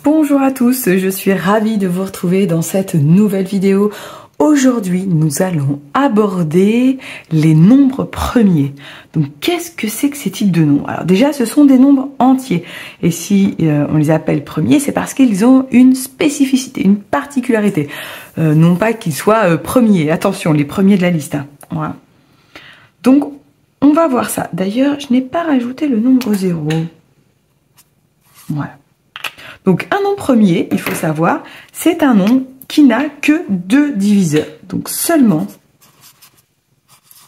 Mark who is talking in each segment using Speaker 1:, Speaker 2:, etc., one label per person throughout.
Speaker 1: Bonjour à tous, je suis ravie de vous retrouver dans cette nouvelle vidéo. Aujourd'hui, nous allons aborder les nombres premiers. Donc, qu'est-ce que c'est que ces types de nombres? Alors déjà, ce sont des nombres entiers. Et si on les appelle premiers, c'est parce qu'ils ont une spécificité, une particularité. Non pas qu'ils soient premiers. Attention, les premiers de la liste. Hein. Voilà. Donc, on va voir ça. D'ailleurs, je n'ai pas rajouté le nombre 0. Voilà. Donc, un nombre premier, il faut savoir, c'est un nombre qui n'a que 2 diviseurs. Donc, seulement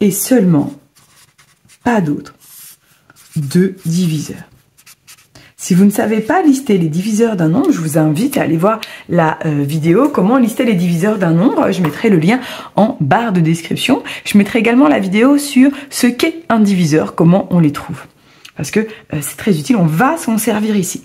Speaker 1: et seulement, pas d'autres. 2 diviseurs. Si vous ne savez pas lister les diviseurs d'un nombre, je vous invite à aller voir la vidéo « Comment lister les diviseurs d'un nombre ». Je mettrai le lien en barre de description. Je mettrai également la vidéo sur ce qu'est un diviseur, comment on les trouve. Parce que c'est très utile, on va s'en servir ici.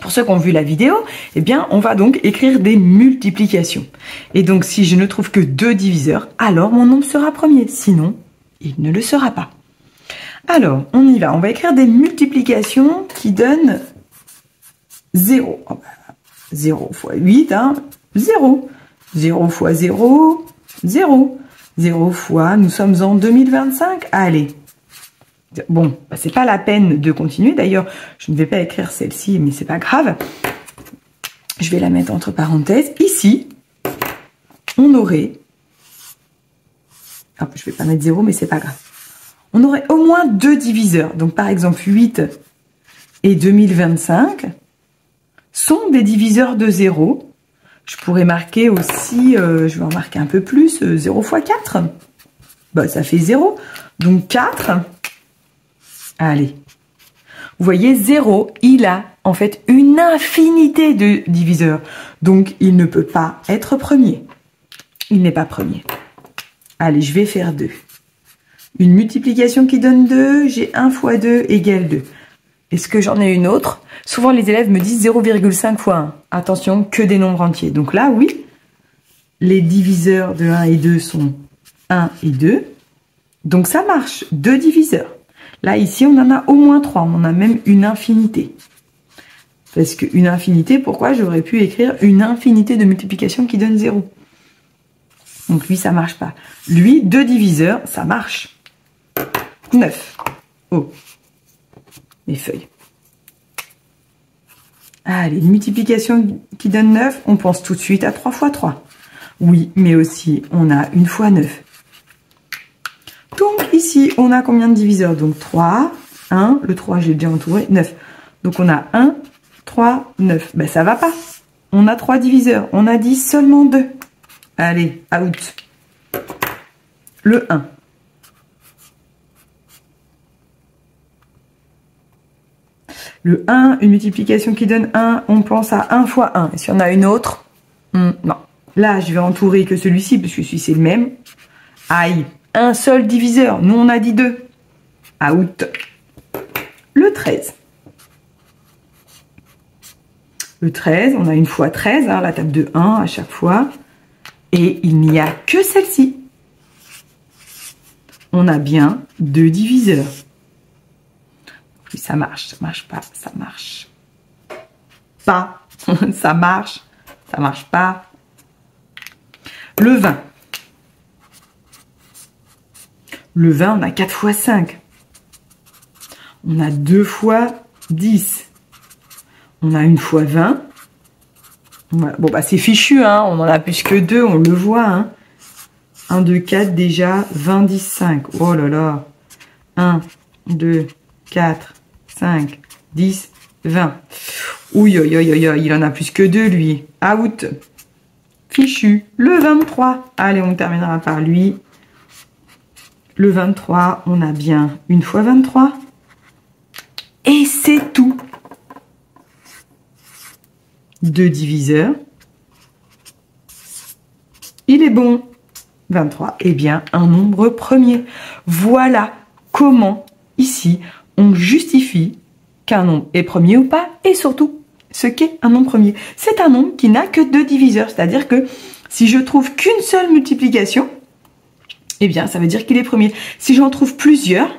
Speaker 1: Pour ceux qui ont vu la vidéo, eh bien, on va donc écrire des multiplications. Et donc, si je ne trouve que 2 diviseurs, alors mon nombre sera premier. Sinon, il ne le sera pas. Alors, on y va. On va écrire des multiplications qui donnent 0. Oh bah, 0 fois 8, hein, 0. 0 fois 0, 0. 0 fois, nous sommes en 2025. Allez. Bon, bah, c'est pas la peine de continuer. D'ailleurs, je ne vais pas écrire celle-ci, mais c'est pas grave. Je vais la mettre entre parenthèses. Ici, on aurait... Hop, je vais pas mettre 0, mais c'est pas grave. On aurait au moins 2 diviseurs. Donc, par exemple, 8 et 2025 sont des diviseurs de 0. Je pourrais marquer aussi, je vais en marquer un peu plus, 0 fois 4. Bah, ça fait 0. Donc, 4... Allez, vous voyez, 0, il a en fait une infinité de diviseurs. Donc, il ne peut pas être premier. Il n'est pas premier. Allez, je vais faire 2. Une multiplication qui donne 2, j'ai 1 fois 2 égale 2. Est-ce que j'en ai une autre? Souvent, les élèves me disent 0,5 fois 1. Attention, que des nombres entiers. Donc là, oui, les diviseurs de 1 et 2 sont 1 et 2. Donc, ça marche, 2 diviseurs. Là, ici, on en a au moins 3. On en a même une infinité. Parce qu'une infinité, pourquoi j'aurais pu écrire une infinité de multiplication qui donne 0? Donc, lui, ça marche pas. Lui, 2 diviseurs, ça marche. 9. Oh, les feuilles. Allez, multiplication qui donne 9, on pense tout de suite à 3 fois 3. Oui, mais aussi, on a 1 fois 9. Donc, ici, on a combien de diviseurs? Donc, 3, 1, le 3, j'ai déjà entouré, 9. Donc, on a 1, 3, 9. Ben, ça va pas. On a 3 diviseurs. On a dit seulement 2. Allez, out. Le 1. Le 1, une multiplication qui donne 1, on pense à 1 fois 1. Et si on a une autre, non. Là, je vais entourer que celui-ci, parce que celui-ci, c'est le même. Aïe. Un seul diviseur. Nous, on a dit 2. Out. Le 13. Le 13, on a 1 fois 13, hein, la table de 1 à chaque fois. Et il n'y a que celle-ci. On a bien 2 diviseurs. Puis ça marche pas, ça marche pas. Ça marche pas. Le 20. Le 20, on a 4 fois 5. On a 2 fois 10. On a 1 fois 20. Voilà. Bon, bah c'est fichu, hein. On en a plus que 2, on le voit. Hein. 1, 2, 4, déjà, 20, 10, 5. Oh là là. 1, 2, 4, 5, 10, 20. Ouille, il en a plus que 2, lui. Out. Fichu. Le 23. Allez, on terminera par lui. Le 23, on a bien 1 fois 23. Et c'est tout. 2 diviseurs. Il est bon. 23 est bien un nombre premier. Voilà comment, ici, on justifie qu'un nombre est premier ou pas, et surtout, ce qu'est un nombre premier. C'est un nombre qui n'a que 2 diviseurs. C'est-à-dire que si je trouve qu'une seule multiplication, eh bien, ça veut dire qu'il est premier. Si j'en trouve plusieurs,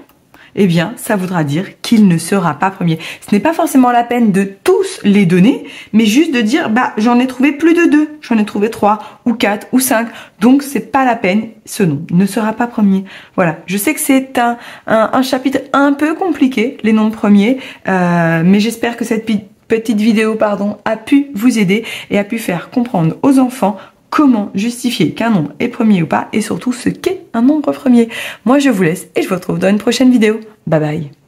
Speaker 1: eh bien, ça voudra dire qu'il ne sera pas premier. Ce n'est pas forcément la peine de tous les donner, mais juste de dire, bah, j'en ai trouvé plus de 2, j'en ai trouvé 3, ou 4, ou 5. Donc, c'est pas la peine, ce nom ne sera pas premier. Voilà. Je sais que c'est un chapitre un peu compliqué, les noms de premiers, mais j'espère que cette petite vidéo, a pu vous aider et a pu faire comprendre aux enfants comment justifier qu'un nombre est premier ou pas, et surtout ce qu'est un nombre premier. Moi, je vous laisse et je vous retrouve dans une prochaine vidéo. Bye bye.